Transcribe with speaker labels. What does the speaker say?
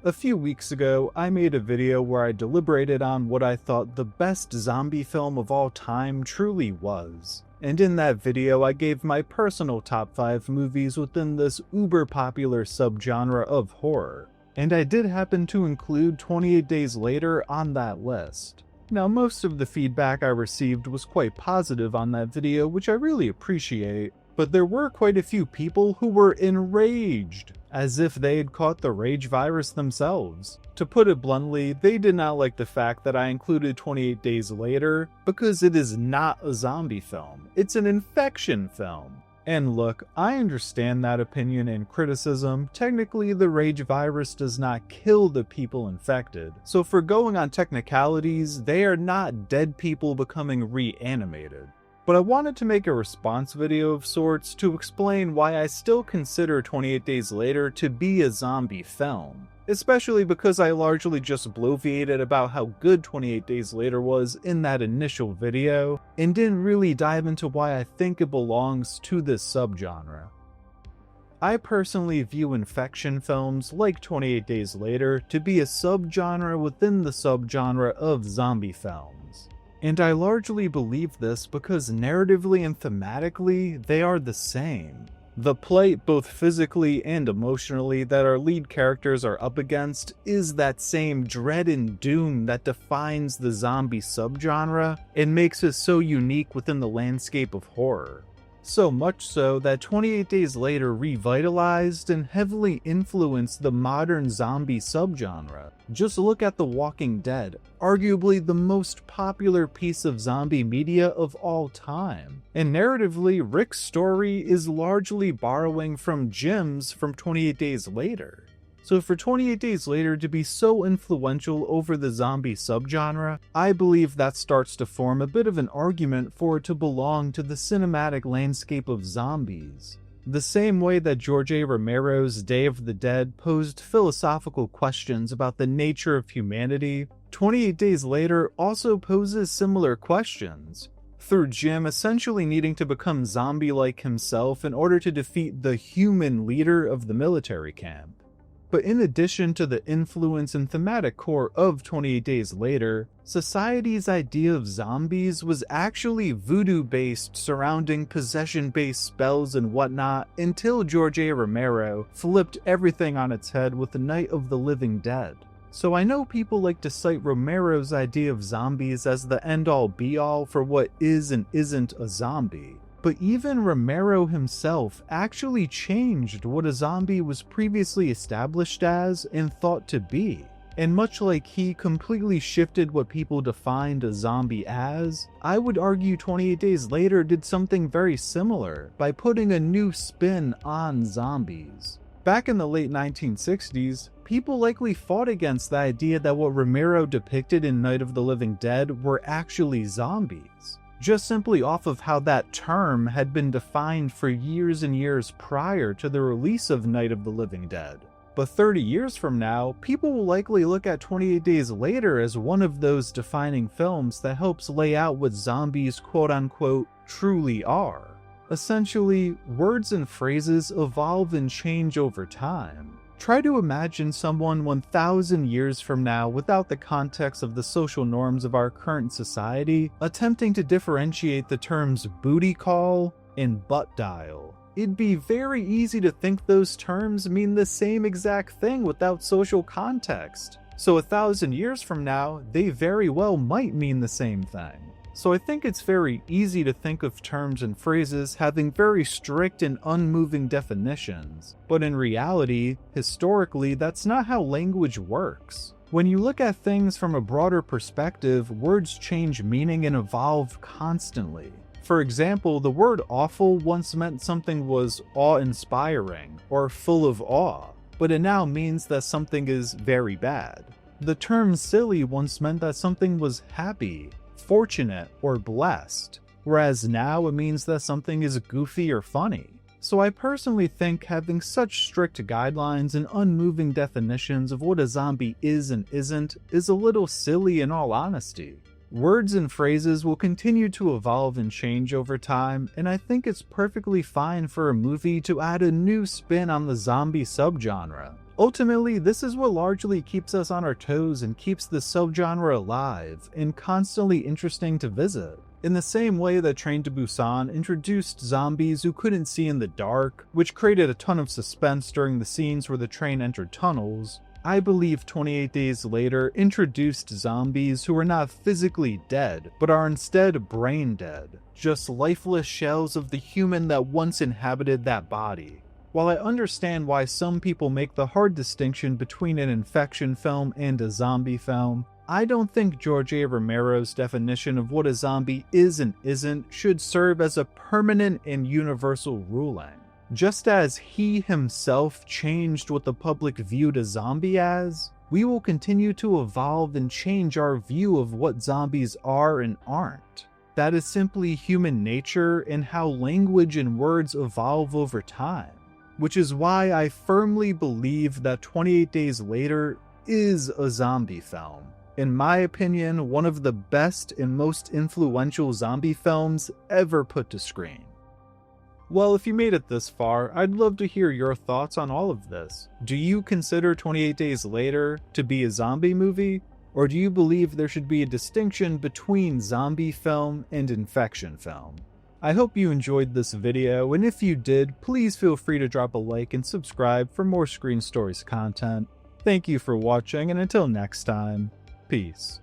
Speaker 1: A few weeks ago, I made a video where I deliberated on what I thought the best zombie film of all time truly was. And in that video, I gave my personal top 5 movies within this uber-popular subgenre of horror. And I did happen to include 28 Days Later on that list. Now, most of the feedback I received was quite positive on that video, which I really appreciate. But there were quite a few people who were enraged, as if they had caught the rage virus themselves. To put it bluntly, they did not like the fact that I included 28 Days Later, because it is not a zombie film, it's an infection film. And look, I understand that opinion and criticism. Technically, the rage virus does not kill the people infected, so for going on technicalities, they are not dead people becoming reanimated. But I wanted to make a response video of sorts to explain why I still consider 28 Days Later to be a zombie film. Especially because I largely just bloviated about how good 28 Days Later was in that initial video, and didn't really dive into why I think it belongs to this subgenre. I personally view infection films like 28 Days Later to be a subgenre within the subgenre of zombie films. And I largely believe this because narratively and thematically, they are the same. The plight, both physically and emotionally, that our lead characters are up against is that same dread and doom that defines the zombie subgenre and makes it so unique within the landscape of horror. So much so that 28 Days Later revitalized and heavily influenced the modern zombie subgenre. Just look at The Walking Dead, arguably the most popular piece of zombie media of all time. And narratively, Rick's story is largely borrowing from Jim's from 28 Days Later. So for 28 Days Later to be so influential over the zombie subgenre, I believe that starts to form a bit of an argument for it to belong to the cinematic landscape of zombies. The same way that George A. Romero's Day of the Dead posed philosophical questions about the nature of humanity, 28 Days Later also poses similar questions, through Jim essentially needing to become zombie-like himself in order to defeat the human leader of the military camp. But in addition to the influence and thematic core of 28 Days Later, society's idea of zombies was actually voodoo-based, surrounding possession-based spells and whatnot, until George A. Romero flipped everything on its head with the Night of the Living Dead. So I know people like to cite Romero's idea of zombies as the end-all be-all for what is and isn't a zombie. But even Romero himself actually changed what a zombie was previously established as and thought to be. And much like he completely shifted what people defined a zombie as, I would argue 28 Days Later did something very similar by putting a new spin on zombies. Back in the late 1960s, people likely fought against the idea that what Romero depicted in Night of the Living Dead were actually zombies, just simply off of how that term had been defined for years and years prior to the release of Night of the Living Dead. But 30 years from now, people will likely look at 28 Days Later as one of those defining films that helps lay out what zombies quote-unquote truly are. Essentially, words and phrases evolve and change over time. Try to imagine someone 1,000 years from now without the context of the social norms of our current society, attempting to differentiate the terms booty call and butt dial. It'd be very easy to think those terms mean the same exact thing without social context. So 1,000 years from now, they very well might mean the same thing. So I think it's very easy to think of terms and phrases having very strict and unmoving definitions, but in reality, historically, that's not how language works. When you look at things from a broader perspective, words change meaning and evolve constantly. For example, the word awful once meant something was awe-inspiring or full of awe, but it now means that something is very bad. The term silly once meant that something was happy, fortunate, or blessed, whereas now it means that something is goofy or funny. So I personally think having such strict guidelines and unmoving definitions of what a zombie is and isn't is a little silly in all honesty. Words and phrases will continue to evolve and change over time, and I think it's perfectly fine for a movie to add a new spin on the zombie subgenre. Ultimately, this is what largely keeps us on our toes and keeps the subgenre alive and constantly interesting to visit. In the same way that Train to Busan introduced zombies who couldn't see in the dark, which created a ton of suspense during the scenes where the train entered tunnels, I believe 28 Days Later introduced zombies who are not physically dead, but are instead brain dead, just lifeless shells of the human that once inhabited that body. While I understand why some people make the hard distinction between an infection film and a zombie film, I don't think George A. Romero's definition of what a zombie is and isn't should serve as a permanent and universal ruling. Just as he himself changed what the public viewed a zombie as, we will continue to evolve and change our view of what zombies are and aren't. That is simply human nature and how language and words evolve over time. Which is why I firmly believe that 28 Days Later is a zombie film. In my opinion, one of the best and most influential zombie films ever put to screen. Well, if you made it this far, I'd love to hear your thoughts on all of this. Do you consider 28 Days Later to be a zombie movie? Or do you believe there should be a distinction between zombie film and infection film? I hope you enjoyed this video, and if you did, please feel free to drop a like and subscribe for more Screen Stories content. Thank you for watching, and until next time, peace.